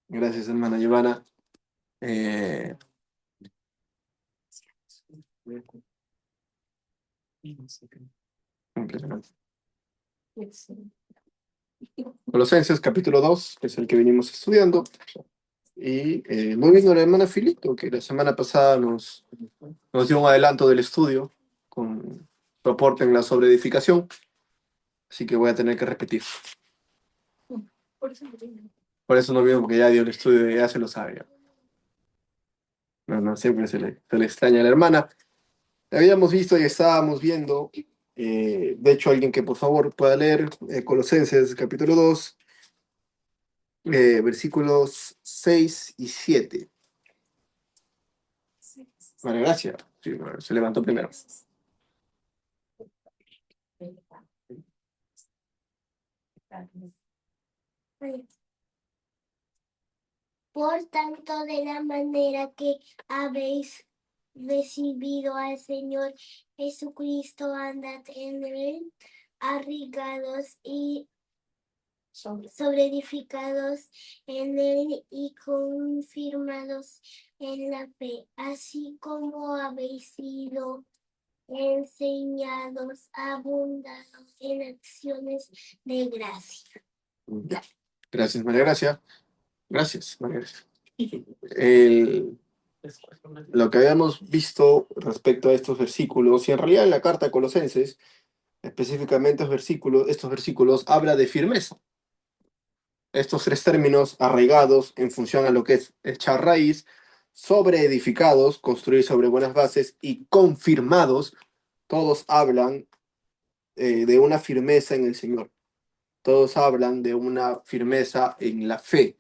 Gracias, hermana Giovanna. Eh, Impresionante. Colosenses capítulo 2, que es el que venimos estudiando. Y muy bien, la hermana Filito, que la semana pasada nos dio un adelanto del estudio con su aporte en la sobreedificación. Así que voy a tener que repetir. Por eso no vino, porque ya dio el estudio y ya se lo sabe. Ya. No, no, siempre se le extraña a la hermana. Habíamos visto y estábamos viendo, de hecho, alguien que por favor pueda leer Colosenses capítulo 2, versículos 6 y 7. Vale, gracias. Sí, bueno, se levantó primero. Por tanto, de la manera que habéis recibido al Señor Jesucristo, andad en él, arraigados y sobreedificados en él y confirmados en la fe, así como habéis sido enseñados, abundando en acciones de gracia. Ya. Gracias, María Gracia. Gracias, María Gracia. El- lo que habíamos visto respecto a estos versículos, y en realidad en la carta a Colosenses, específicamente estos versículos habla de firmeza. Estos tres términos arraigados en función a lo que es echar raíz, sobreedificados, construir sobre buenas bases, y confirmados, todos hablan de una firmeza en el Señor. Todos hablan de una firmeza en la fe.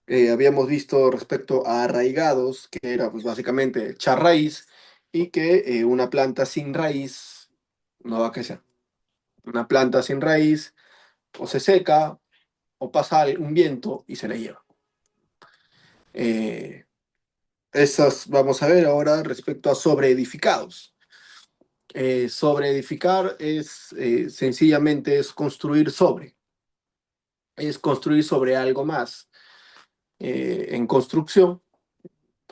Habíamos visto respecto a arraigados, que era pues básicamente echar raíz, y que una planta sin raíz no va a crecer. Una planta sin raíz o se seca o pasa un viento y se la lleva. Eh, Esas vamos a ver ahora respecto a sobreedificados. Sobreedificar es sencillamente es construir sobre algo más. En construcción,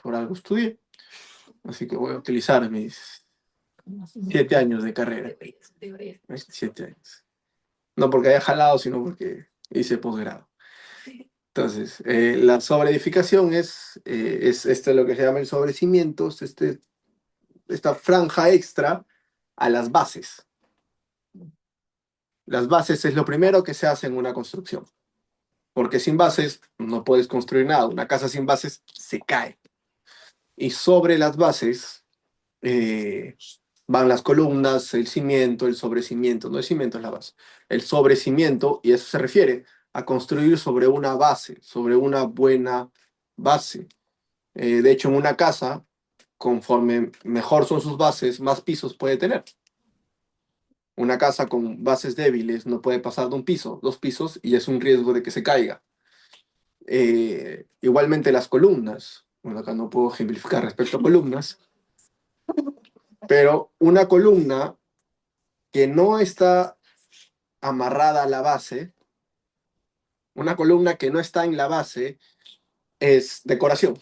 por algo estudié, así que voy a utilizar mis 7 años de carrera. 7 años. No porque haya jalado, sino porque hice posgrado. Entonces, la sobreedificación es esto lo que se llama el sobrecimiento, esta franja extra a las bases. Las bases es lo primero que se hace en una construcción, porque sin bases no puedes construir nada. Una casa sin bases se cae. Y sobre las bases van las columnas, el cimiento, el sobrecimiento. No el cimiento es la base. El sobrecimiento, y eso se refiere a construir sobre una base, sobre una buena base. De hecho, en una casa, conforme mejor son sus bases, más pisos puede tener. Una casa con bases débiles no puede pasar de un piso, 2 pisos, y es un riesgo de que se caiga. Igualmente las columnas. Bueno, acá no puedo ejemplificar respecto a columnas, pero una columna que no está amarrada a la base, una columna que no está en la base, es decoración.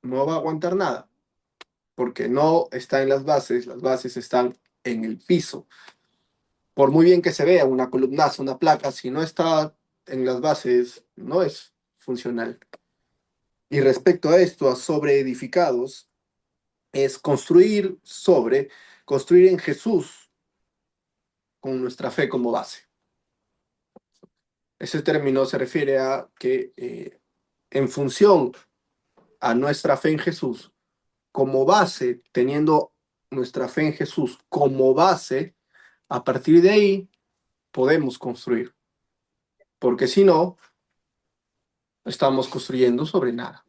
No va a aguantar nada, porque no está en las bases están en el piso. Por muy bien que se vea una columnaza, una placa, si no está en las bases, no es funcional. Y respecto a esto, a sobreedificados, es construir en Jesús con nuestra fe como base. Ese término se refiere a que en función a nuestra fe en Jesús, como base, teniendo nuestra fe en Jesús como base, a partir de ahí podemos construir. Porque si no, estamos construyendo sobre nada.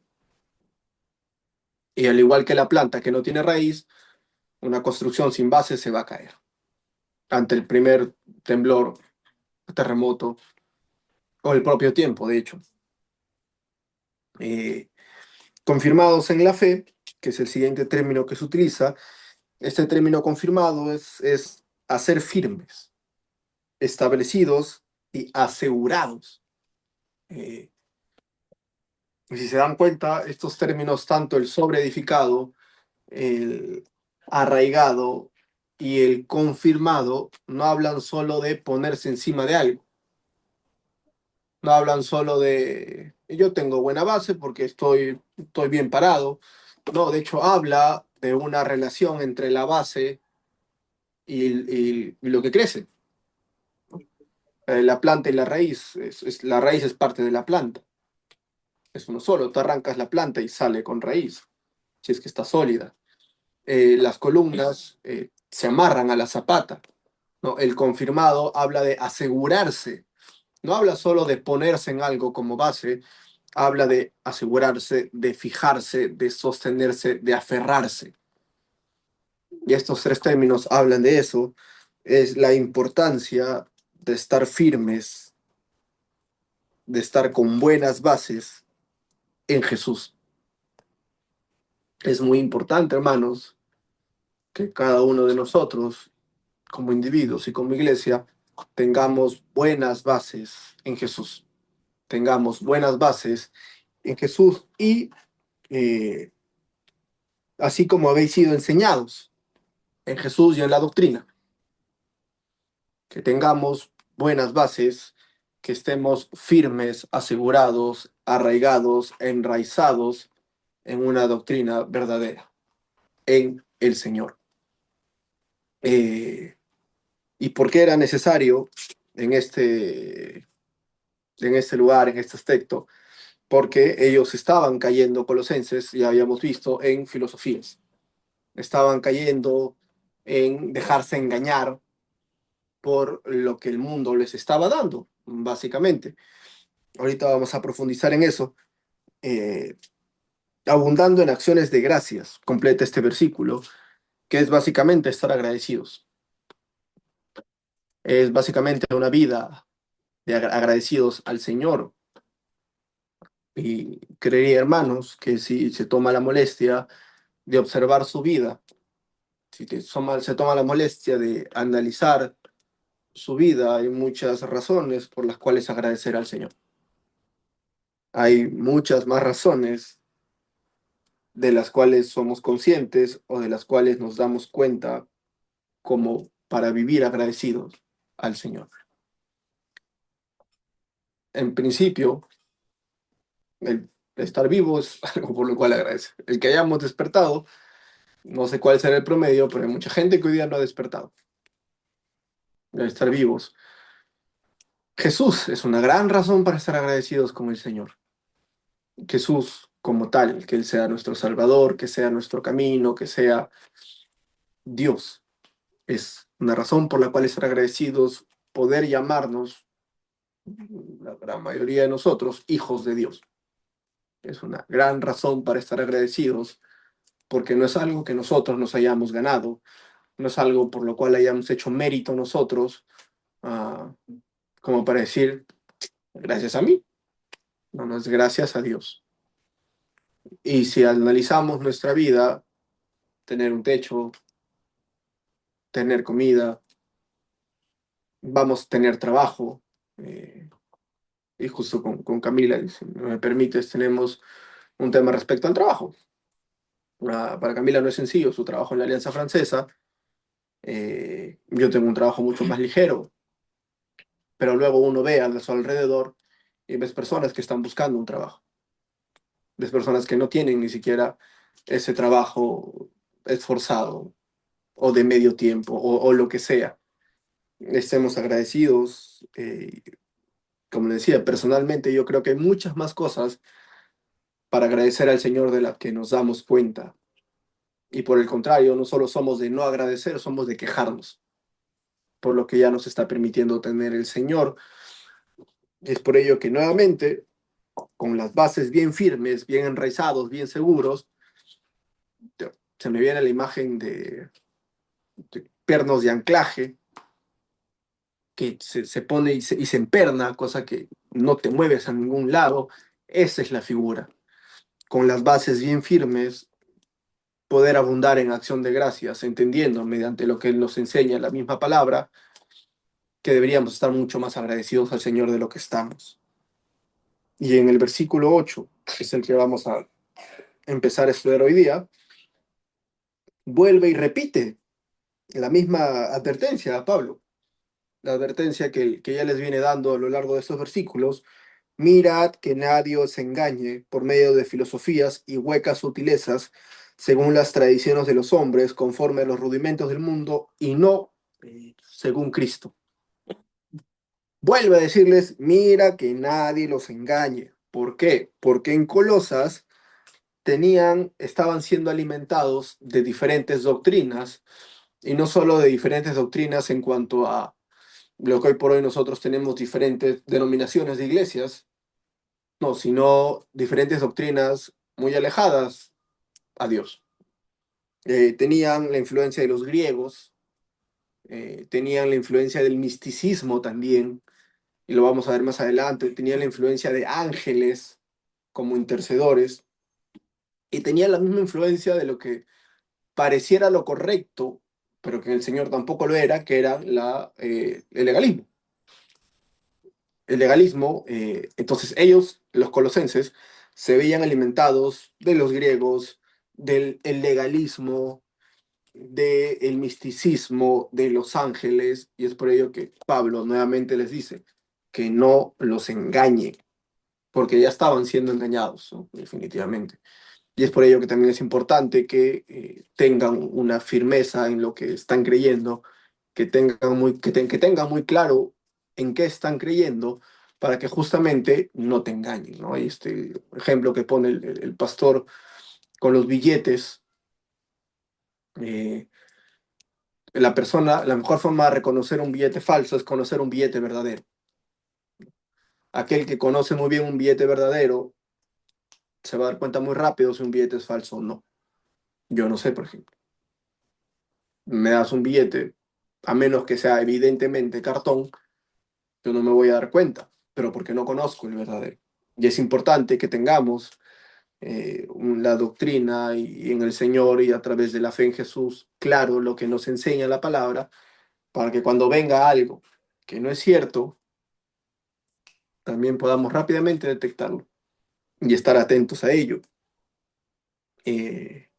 Y al igual que la planta que no tiene raíz, una construcción sin base se va a caer. Ante el primer temblor, terremoto o el propio tiempo, de hecho. Eh, Confirmados en la fe, que es el siguiente término que se utiliza, este término confirmado es hacer firmes, establecidos y asegurados. Eh, y si se dan cuenta, estos términos, tanto el sobreedificado, el arraigado y el confirmado, no hablan solo de ponerse encima de algo, no hablan solo de yo tengo buena base porque estoy bien parado. No, de hecho habla de una relación entre la base y lo que crece. La planta y la raíz, la raíz es parte de la planta, es uno solo, tú arrancas la planta y sale con raíz, si es que está sólida. Las columnas se amarran a la zapata, ¿no? El confirmado habla de asegurarse, no habla solo de ponerse en algo como base, habla de asegurarse, de fijarse, de sostenerse, de aferrarse. Y estos tres términos hablan de eso, es la importancia de estar firmes, de estar con buenas bases en Jesús. Es muy importante, hermanos, que cada uno de nosotros, como individuos y como iglesia, tengamos buenas bases en Jesús. Tengamos buenas bases en Jesús y eh, así como habéis sido enseñados en Jesús y en la doctrina, que tengamos buenas bases, que estemos firmes, asegurados, arraigados, enraizados en una doctrina verdadera, en el Señor. ¿Y por qué era necesario en este lugar, en este aspecto? Porque ellos estaban cayendo, colosenses, ya habíamos visto, en filosofías. Estaban cayendo en dejarse engañar por lo que el mundo les estaba dando, básicamente. Ahorita vamos a profundizar en eso. Eh, Abundando en acciones de gracias, completa este versículo, que es básicamente estar agradecidos. Es básicamente una vida de agradecidos al Señor. Y creería, hermanos, que si se toma la molestia de observar su vida, si se toma la molestia de analizar su vida, hay muchas razones por las cuales agradecer al Señor. Hay muchas más razones de las cuales somos conscientes o de las cuales nos damos cuenta como para vivir agradecidos al Señor. En principio, el estar vivo es algo por lo cual agradecer. El que hayamos despertado, no sé cuál será el promedio, pero hay mucha gente que hoy día no ha despertado. El estar vivos. Jesús es una gran razón para estar agradecidos con el Señor. Jesús como tal, que Él sea nuestro Salvador, que sea nuestro camino, que sea Dios. Es una razón por la cual estar agradecidos, poder llamarnos, la gran mayoría de nosotros, hijos de Dios. Es una gran razón para estar agradecidos, porque no es algo que nosotros nos hayamos ganado, no es algo por lo cual hayamos hecho mérito nosotros, ah, como para decir, gracias a mí, no, no es gracias a Dios. Y si analizamos nuestra vida, tener un techo, tener comida, vamos a tener trabajo, y justo con Camila, si me permites, tenemos un tema respecto al trabajo. Para Camila no es sencillo su trabajo en la Alianza Francesa. Yo tengo un trabajo mucho más ligero, pero luego uno ve a su alrededor y ves personas que están buscando un trabajo, ves personas que no tienen ni siquiera ese trabajo esforzado o de medio tiempo o lo que sea. Estemos agradecidos. Como le decía, personalmente yo creo que hay muchas más cosas para agradecer al Señor de las que nos damos cuenta. Y por el contrario, no solo somos de no agradecer, somos de quejarnos por lo que ya nos está permitiendo tener el Señor. Y es por ello que nuevamente, con las bases bien firmes, bien enraizados, bien seguros, se me viene la imagen de pernos de anclaje que se pone y se emperna, cosa que no te mueves a ningún lado. Esa es la figura. Con las bases bien firmes, poder abundar en acción de gracias, entendiendo mediante lo que Él nos enseña la misma palabra, que deberíamos estar mucho más agradecidos al Señor de lo que estamos. Y en el versículo 8, que es el que vamos a empezar a estudiar hoy día, vuelve y repite la misma advertencia a Pablo, la advertencia que ya les viene dando a lo largo de estos versículos. Mirad que nadie os engañe por medio de filosofías y huecas sutilezas, según las tradiciones de los hombres, conforme a los rudimentos del mundo, y no según Cristo. Vuelve a decirles, mira que nadie los engañe. ¿Por qué? Porque en Colosas estaban siendo alimentados de diferentes doctrinas, y no solo de diferentes doctrinas en cuanto a lo que hoy por hoy nosotros tenemos diferentes denominaciones de iglesias, no, sino diferentes doctrinas muy alejadas a Dios. Tenían la influencia de los griegos, tenían la influencia del misticismo también, y lo vamos a ver más adelante, tenían la influencia de ángeles como intercedores, y tenían la misma influencia de lo que pareciera lo correcto, pero que el Señor tampoco lo era, que era el legalismo. El legalismo, entonces ellos, los colosenses, se veían alimentados de los griegos, del el legalismo, del misticismo, de los ángeles, y es por ello que Pablo nuevamente les dice que no los engañe, porque ya estaban siendo engañados, ¿no? Definitivamente. Y es por ello que también es importante que tengan una firmeza en lo que están creyendo, que tengan muy claro en qué están creyendo, para que justamente no te engañen, ¿no? Hay este ejemplo que pone el pastor con los billetes. eh, la mejor forma de reconocer un billete falso es conocer un billete verdadero. Aquel que conoce muy bien un billete verdadero se va a dar cuenta muy rápido si un billete es falso o no. Yo no sé, por ejemplo. Me das un billete, a menos que sea evidentemente cartón, yo no me voy a dar cuenta, pero porque no conozco el verdadero. Y es importante que tengamos la doctrina y en el Señor y a través de la fe en Jesús, claro lo que nos enseña la palabra, para que cuando venga algo que no es cierto, también podamos rápidamente detectarlo y estar atentos a ello. Eh,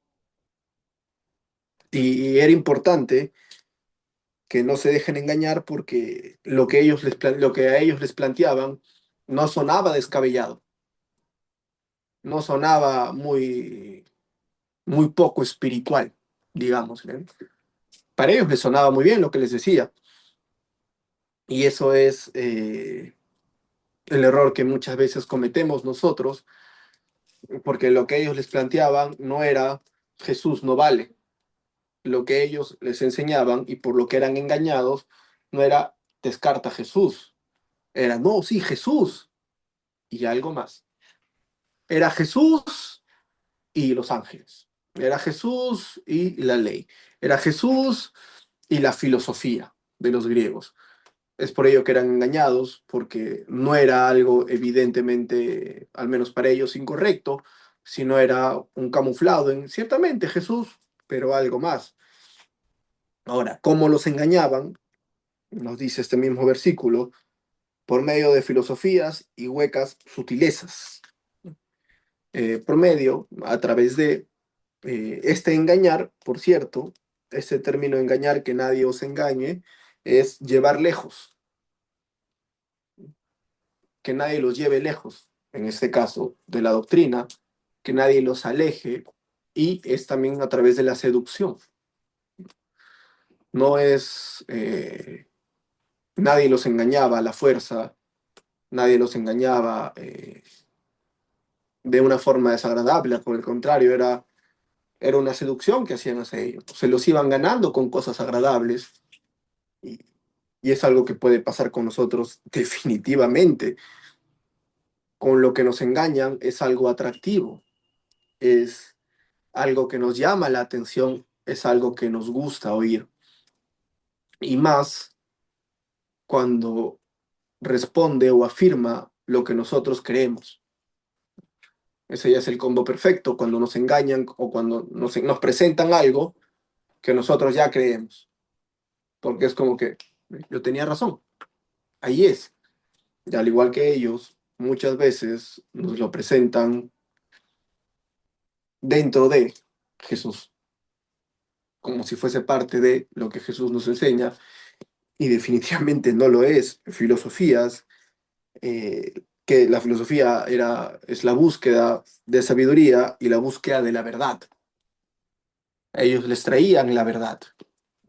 y era importante que no se dejen engañar porque lo que a ellos les planteaban no sonaba descabellado, no sonaba muy poco espiritual, digamos, ¿eh? Para ellos les sonaba muy bien lo que les decía, y eso es el error que muchas veces cometemos nosotros, porque lo que ellos les planteaban no era Jesús no vale, lo que ellos les enseñaban y por lo que eran engañados no era descarta Jesús, era no, sí, Jesús y algo más. Era Jesús y los ángeles. Era Jesús y la ley. Era Jesús y la filosofía de los griegos. Es por ello que eran engañados, porque no era algo evidentemente, al menos para ellos, incorrecto, sino era un camuflado en ciertamente Jesús, pero algo más. Ahora, ¿cómo los engañaban? Nos dice este mismo versículo, por medio de filosofías y huecas sutilezas. Por medio, a través de este engañar, por cierto, este término engañar, que nadie os engañe, es llevar lejos, que nadie los lleve lejos, en este caso, de la doctrina, que nadie los aleje, y es también a través de la seducción. No es, nadie los engañaba a la fuerza, nadie los engañaba de una forma desagradable, por el contrario, era una seducción que hacían hacia ellos. Se los iban ganando con cosas agradables, y, y es algo que puede pasar con nosotros definitivamente. Con lo que nos engañan es algo atractivo, es algo que nos llama la atención, es algo que nos gusta oír. Y más cuando responde o afirma lo que nosotros creemos. Ese ya es el combo perfecto, cuando nos engañan o cuando nos presentan algo que nosotros ya creemos. Porque es como que yo tenía razón. ahí es. Y al igual que ellos, muchas veces nos lo presentan dentro de Jesús, como si fuese parte de lo que Jesús nos enseña, y definitivamente no lo es. Filosofías, que la filosofía es la búsqueda de sabiduría y la búsqueda de la verdad. A ellos les traían la verdad.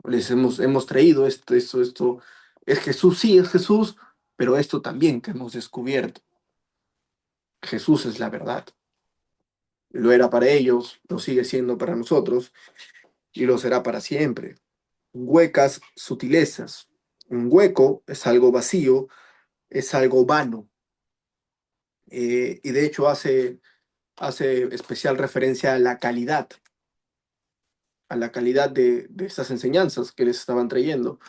Hemos traído esto. Es Jesús, sí, es Jesús, pero esto también que hemos descubierto. Jesús es la verdad. Lo era para ellos, lo sigue siendo para nosotros y lo será para siempre. Huecas sutilezas. Un hueco es algo vacío, es algo vano. Y de hecho hace especial referencia a la calidad de estas enseñanzas que les estaban trayendo.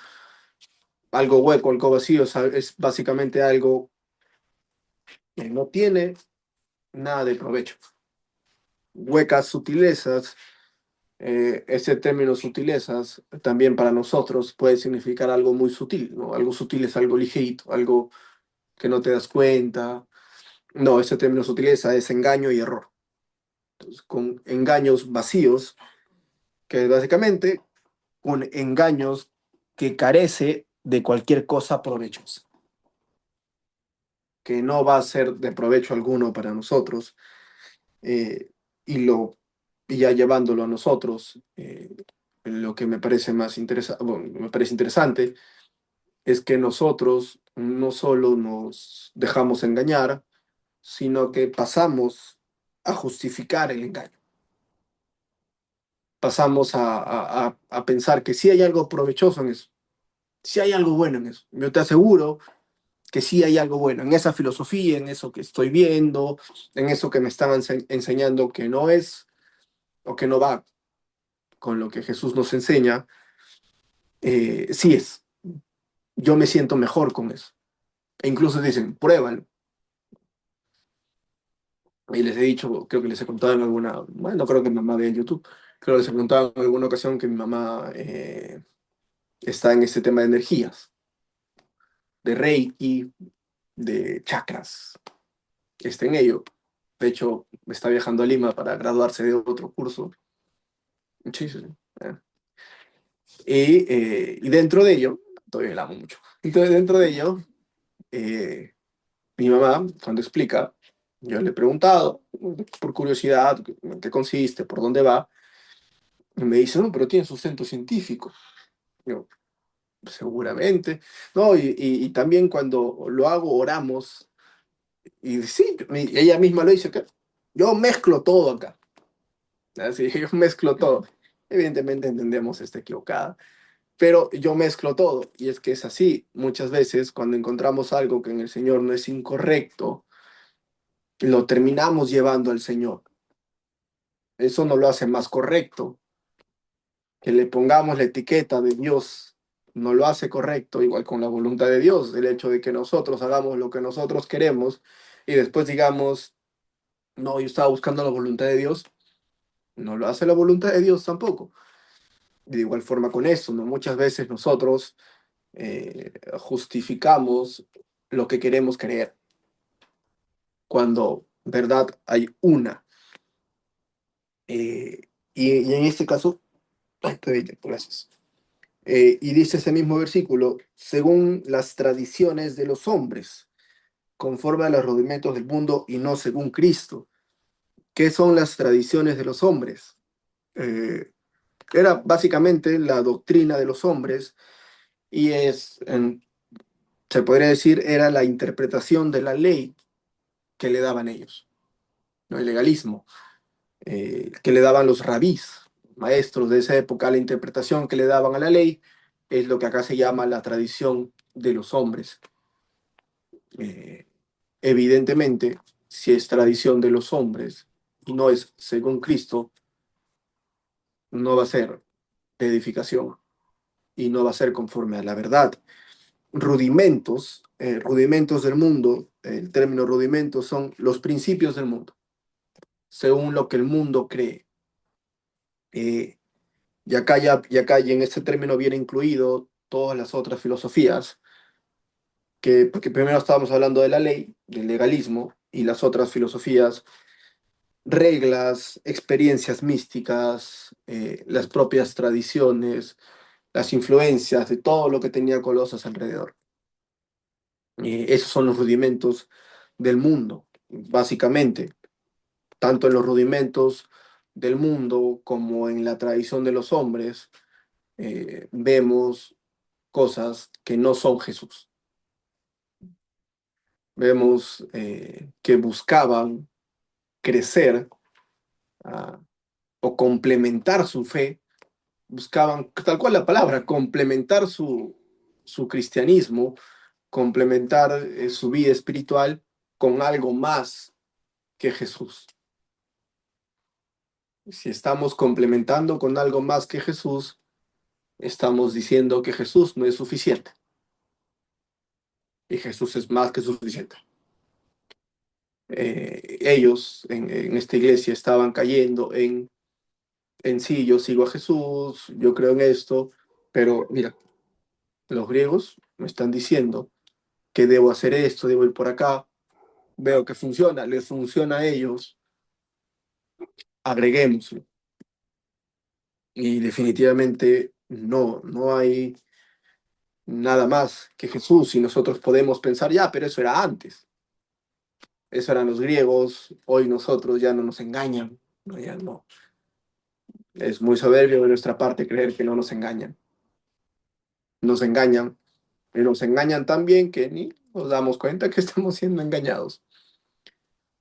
Algo hueco, algo vacío, es básicamente algo que no tiene nada de provecho. Huecas sutilezas, ese término sutilezas también para nosotros puede significar algo muy sutil, ¿no? Algo sutil es algo ligerito, algo que no te das cuenta. No, ese término sutileza es engaño y error. Entonces, con engaños vacíos, que es básicamente con engaños que carece de cualquier cosa provechosa, que no va a ser de provecho alguno para nosotros, eh, y lo y ya llevándolo a nosotros, lo que me parece más interesante, bueno, me parece interesante es que nosotros no solo nos dejamos engañar, sino que pasamos a justificar el engaño. Pasamos a pensar que sí hay algo provechoso en eso, sí hay algo bueno en eso. Yo te aseguro que sí hay algo bueno en esa filosofía, en eso que estoy viendo, en eso que me están enseñando que no es o que no va con lo que Jesús nos enseña, sí es. Yo me siento mejor con eso. E incluso dicen, pruébalo. Y les he dicho, creo que les he contado en alguna, bueno, no creo que mi mamá vea en YouTube, creo que les he contado en alguna ocasión que mi mamá está en este tema de energías, de Reiki, de chakras, está en ello. De hecho, está viajando a Lima para graduarse de otro curso. Sí, sí, sí. Eh. Y dentro de ello, todavía la amo mucho. Entonces, dentro de ello, eh, mi mamá, cuando explica, yo le he preguntado, por curiosidad, en qué consiste, por dónde va, y me dice, no, pero tiene sustento científico. Yo, seguramente. No, y también cuando lo hago, oramos, y sí, ella misma lo dice acá. Yo mezclo todo acá. Así, yo mezclo todo. Evidentemente entendemos, está equivocada, pero yo mezclo todo. Y es que es así. Muchas veces cuando encontramos algo que en el Señor no es incorrecto, lo terminamos llevando al Señor. Eso no lo hace más correcto. Que le pongamos la etiqueta de Dios no lo hace correcto, igual con la voluntad de Dios. El hecho de que nosotros hagamos lo que nosotros queremos y después digamos, no, yo estaba buscando la voluntad de Dios, no lo hace la voluntad de Dios tampoco. De igual forma con eso, ¿no? Muchas veces nosotros justificamos lo que queremos creer, cuando verdad hay una. Y en este caso, ay, gracias. Y dice ese mismo versículo, según las tradiciones de los hombres, conforme a los rudimentos del mundo y no según Cristo. ¿Qué son las tradiciones de los hombres? Eh, Era básicamente la doctrina de los hombres y se podría decir, era la interpretación de la ley que le daban ellos, ¿no? El legalismo, que le daban los rabís, maestros de esa época, la interpretación que le daban a la ley es lo que acá se llama la tradición de los hombres. Eh, Evidentemente, si es tradición de los hombres y no es según Cristo, no va a ser de edificación y no va a ser conforme a la verdad. Rudimentos del mundo, el término rudimentos son los principios del mundo, según lo que el mundo cree. Eh, y acá y en este término viene incluido todas las otras filosofías, porque primero estábamos hablando de la ley, del legalismo y las otras filosofías, reglas, experiencias místicas, las propias tradiciones, las influencias de todo lo que tenía Colosas alrededor. Esos son los rudimentos del mundo, básicamente, tanto en los rudimentos del mundo como en la tradición de los hombres, vemos cosas que no son Jesús. Vemos que buscaban crecer ah, o complementar su fe, buscaban, tal cual la palabra, complementar su cristianismo, complementar su vida espiritual con algo más que Jesús. Si estamos complementando con algo más que Jesús, estamos diciendo que Jesús no es suficiente y Jesús es más que suficiente. Ellos en esta iglesia estaban cayendo en sí, yo sigo a Jesús, yo creo en esto, pero mira, los griegos me están diciendo que debo hacer esto, debo ir por acá, veo que funciona, les funciona a ellos, agreguémoslo. Y definitivamente no hay nada más que Jesús y nosotros podemos pensar, ya, pero eso era antes, eso eran los griegos, hoy nosotros ya no nos engañan, no, ya no. Es muy soberbio de nuestra parte creer que no nos engañan, y nos engañan tan bien que ni nos damos cuenta que estamos siendo engañados,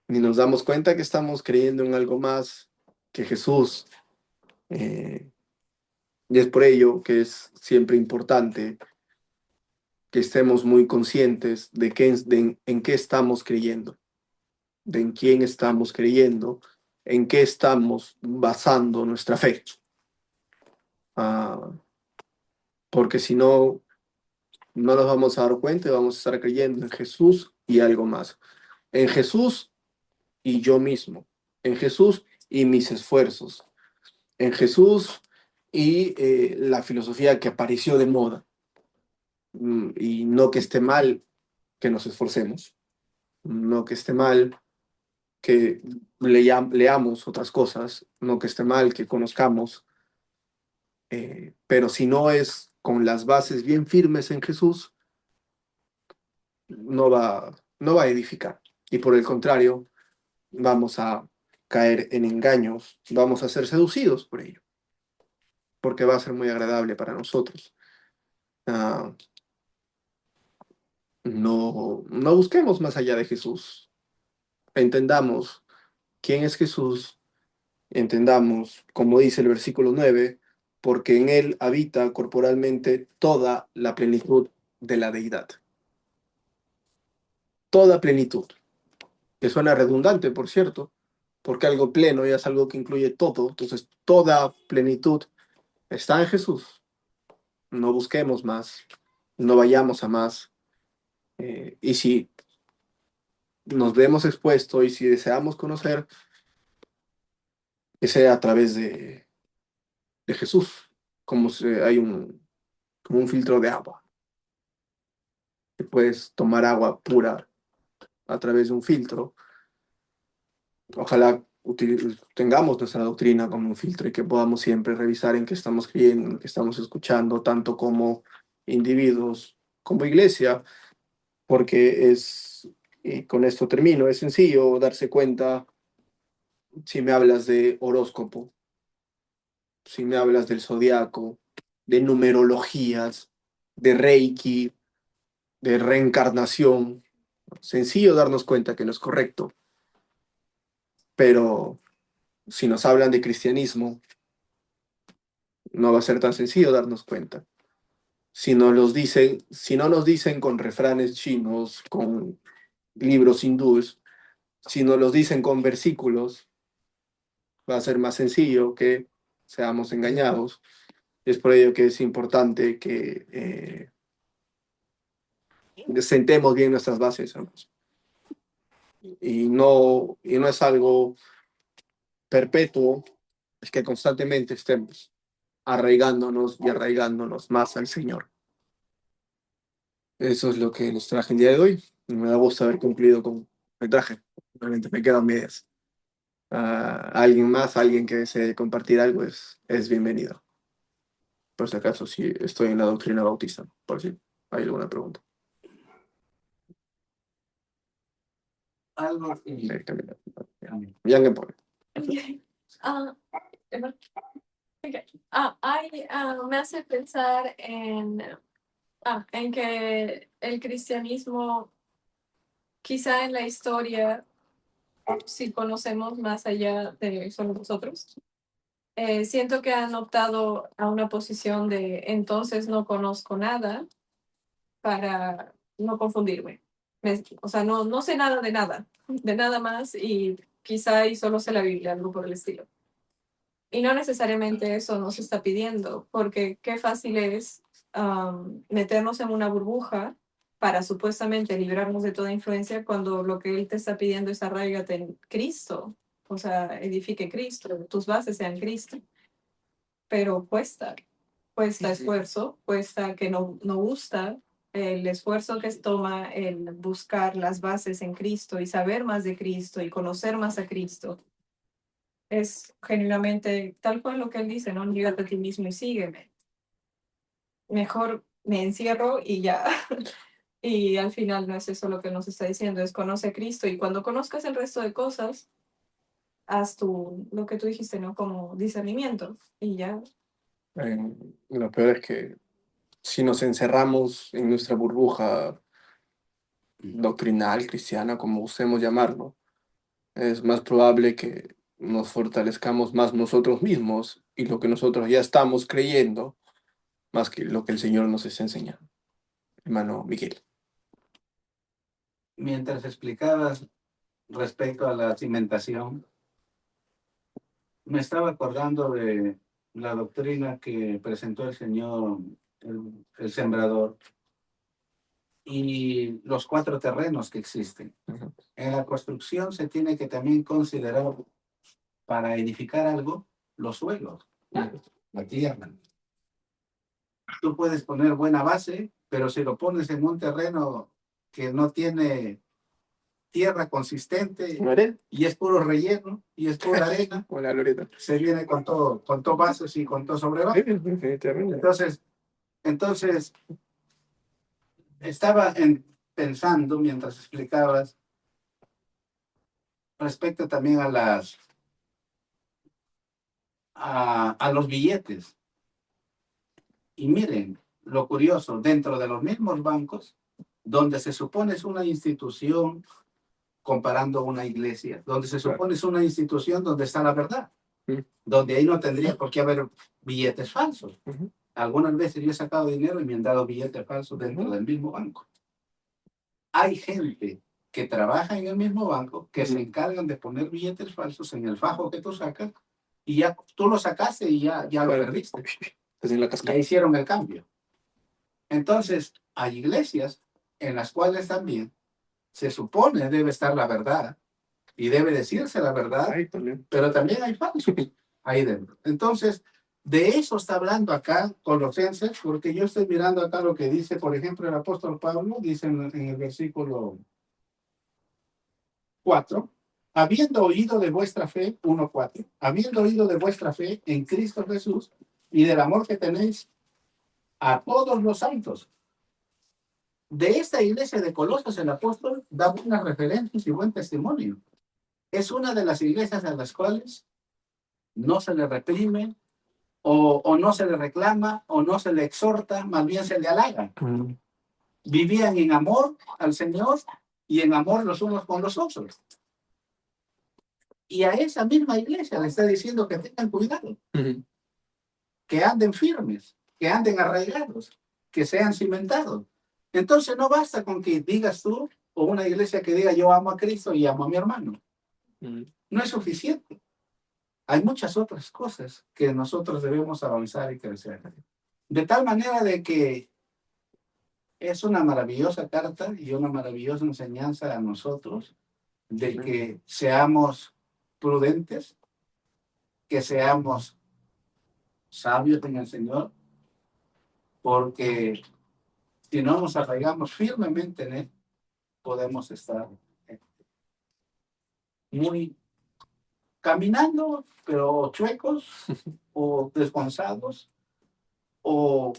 ni nos damos cuenta que estamos creyendo en algo más que Jesús. Eh, y es por ello que es siempre importante que estemos muy conscientes en qué estamos creyendo, de en quién estamos creyendo, en qué estamos basando nuestra fe. Ah, porque si no, no nos vamos a dar cuenta y vamos a estar creyendo en Jesús y algo más. En Jesús y yo mismo. En Jesús y mis esfuerzos. En Jesús y la filosofía que apareció de moda. Y no que esté mal que nos esforcemos. No que esté mal que leamos otras cosas. No que esté mal que conozcamos. Pero si no es con las bases bien firmes en Jesús, no va a edificar. Y por el contrario, vamos a caer en engaños, vamos a ser seducidos por ello, porque va a ser muy agradable para nosotros. Ah, no busquemos más allá de Jesús. Entendamos quién es Jesús, entendamos, como dice el versículo 9, porque en él habita corporalmente toda la plenitud de la deidad. Toda plenitud. Que suena redundante, por cierto, porque algo pleno ya es algo que incluye todo. Entonces, toda plenitud está en Jesús. No busquemos más, no vayamos a más. Y si nos vemos expuestos y si deseamos conocer, que sea a través de Jesús, como si hay como un filtro de agua, que puedes tomar agua pura a través de un filtro. Ojalá tengamos nuestra doctrina como un filtro y que podamos siempre revisar en qué estamos creyendo, en qué estamos escuchando, tanto como individuos, como iglesia, porque y con esto termino, es sencillo darse cuenta si me hablas de horóscopo, si me hablas del zodiaco, de numerologías, de Reiki, de reencarnación. Sencillo darnos cuenta que no es correcto, pero si nos hablan de cristianismo, no va a ser tan sencillo darnos cuenta. Si no nos dicen con refranes chinos, con libros hindúes, si nos los dicen con versículos, va a ser más sencillo que seamos engañados. Es por ello que es importante que sentemos bien nuestras bases, hermanos. Y no es algo perpetuo, es que constantemente estemos arraigándonos y arraigándonos más al Señor. eso es lo que nos traje el día de hoy. Me da gusto haber cumplido con el traje. Realmente me quedan medias. Alguien más, alguien que desee compartir algo, es bienvenido. Por si acaso, si estoy en la doctrina bautista, por si hay alguna pregunta. Algo Directamente. Ya que pone. Ah, me hace pensar en que el cristianismo, quizá en la historia, si conocemos más allá de solo nosotros, siento que han optado a una posición de entonces no conozco nada para no confundirme. O sea, no sé nada de nada más y quizá y solo sé la Biblia, algo por el estilo. Y no necesariamente eso nos está pidiendo, porque qué fácil es meternos en una burbuja para supuestamente librarnos de toda influencia cuando lo que Él te está pidiendo es arraigate en Cristo, o sea, edifique Cristo, tus bases sean Cristo. Pero cuesta esfuerzo, cuesta que no gusta el esfuerzo que toma el buscar las bases en Cristo y saber más de Cristo y conocer más a Cristo. Es genuinamente tal cual lo que él dice, ¿no? Niégate a ti mismo y sígueme. Mejor me encierro y ya. Y al final no es eso lo que nos está diciendo, es conoce a Cristo y cuando conozcas el resto de cosas, haz lo que tú dijiste, ¿no? Como discernimiento y ya. Lo peor es que si nos encerramos en nuestra burbuja doctrinal, cristiana, como usemos llamarlo, es más probable que nos fortalezcamos más nosotros mismos y lo que nosotros ya estamos creyendo, más que lo que el Señor nos está enseñando. Hermano Miguel. mientras explicabas respecto a la cimentación, me estaba acordando de la doctrina que presentó el Señor, el sembrador, y los 4 terrenos que existen. Ujú. En la construcción se tiene que también considerar, para edificar algo, los suelos, la tierra. Tú puedes poner buena base, pero si lo pones en un terreno que no tiene tierra consistente ¿Arena? y es puro relleno y es pura arena, Hola, Loreta. se viene con todo vasos y con todo sobre Sí, definitivamente. Entonces estaba pensando mientras explicabas respecto también a los billetes. Y miren, lo curioso, dentro de los mismos bancos, donde se supone es una institución, comparando una iglesia, donde se supone es una institución donde está la verdad, donde ahí no tendría por qué haber billetes falsos. Algunas veces yo he sacado dinero y me han dado billetes falsos dentro del mismo banco. Hay gente que trabaja en el mismo banco que se encargan de poner billetes falsos en el fajo que tú sacas y ya tú lo sacaste y ya lo perdiste. Ya hicieron el cambio. Entonces, hay iglesias en las cuales también se supone debe estar la verdad y debe decirse la verdad, pero también hay falsos ahí dentro. Entonces, de eso está hablando acá Colosenses, porque yo estoy mirando acá lo que dice, por ejemplo, el apóstol Pablo, dice en el versículo 4, habiendo oído de vuestra fe, 1:4, habiendo oído de vuestra fe en Cristo Jesús y del amor que tenéis a todos los santos. De esta iglesia de Colosas, el apóstol da buenas referencias y buen testimonio. Es una de las iglesias a las cuales no se le reprime, o no se le reclama, o no se le exhorta, más bien se le halaga. Vivían en amor al Señor y en amor los unos con los otros. Y a esa misma iglesia le está diciendo que tengan cuidado, que anden firmes, que anden arraigados, que sean cimentados. Entonces no basta con que digas tú, o una iglesia que diga yo amo a Cristo y amo a mi hermano. No es suficiente. Hay muchas otras cosas que nosotros debemos avanzar y crecer. De tal manera de que es una maravillosa carta y una maravillosa enseñanza a nosotros de que seamos prudentes, que seamos sabios en el Señor, porque si no nos arraigamos firmemente en él, podemos estar muy caminando, pero chuecos o desgonzados o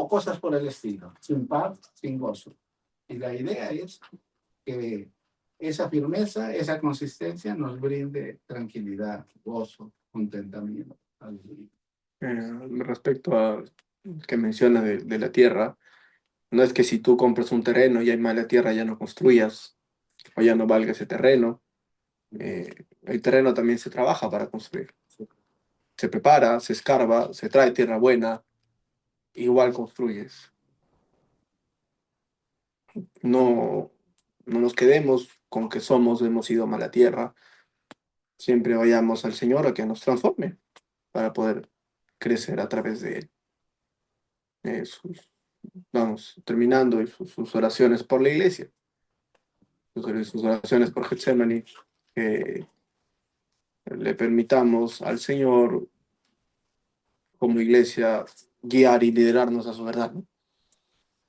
cosas por el estilo, sin paz, sin gozo. Y la idea es que esa firmeza, esa consistencia nos brinde tranquilidad, gozo, contentamiento. Respecto a que mencionas de la tierra, no es que si tú compras un terreno y hay mala tierra ya no construyas o ya no valga ese terreno. El terreno también se trabaja para construir. Se prepara, se escarba, se trae tierra buena, igual construyes. No, no nos quedemos con que hemos sido mala tierra. Siempre vayamos al Señor a que nos transforme para poder crecer a través de Él. Vamos, terminando y sus oraciones por la iglesia, sus oraciones por Getsemaní, que le permitamos al Señor como iglesia guiar y liderarnos a su verdad, ¿no?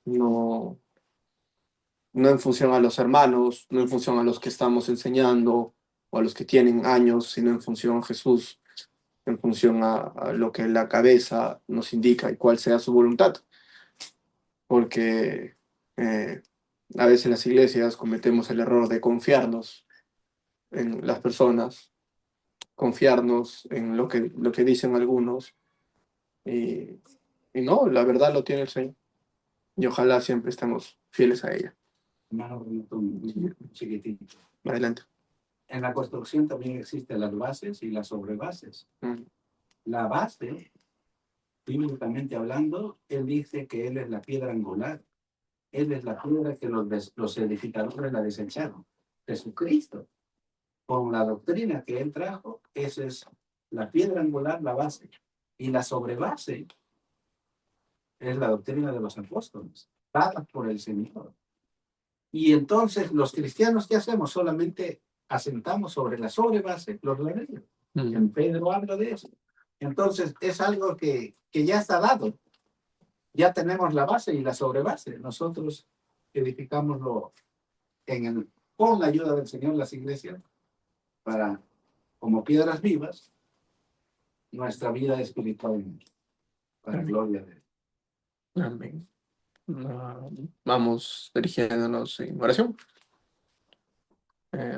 No, no en función a los hermanos, no en función a los que estamos enseñando o a los que tienen años, sino en función a Jesús, en función a lo que la cabeza nos indica y cuál sea su voluntad. Porque a veces en las iglesias cometemos el error de confiarnos en las personas, confiarnos en lo que dicen algunos, y, y no, la verdad lo tiene el Señor. Y ojalá siempre estemos fieles a ella. Hermano, un chiquitito. Adelante. En la construcción también existen las bases y las sobrebases. Mm. La base, bíblicamente hablando, él dice que él es la piedra angular. Él es la piedra que los edificadores la desecharon. Jesucristo, con la doctrina que él trajo, esa es la piedra angular, la base. Y la sobrebase es la doctrina de los apóstoles, dada por el Señor. Y entonces los cristianos, ¿qué hacemos? Solamente asentamos sobre la sobrebase los ladrillos. En Pedro habla de eso. Entonces es algo que ya está dado. Ya tenemos la base y la sobrebase. Nosotros edificamos con la ayuda del Señor las iglesias para, como piedras vivas, nuestra vida espiritual para gloria de Dios. Amén. Vamos dirigiéndonos en oración.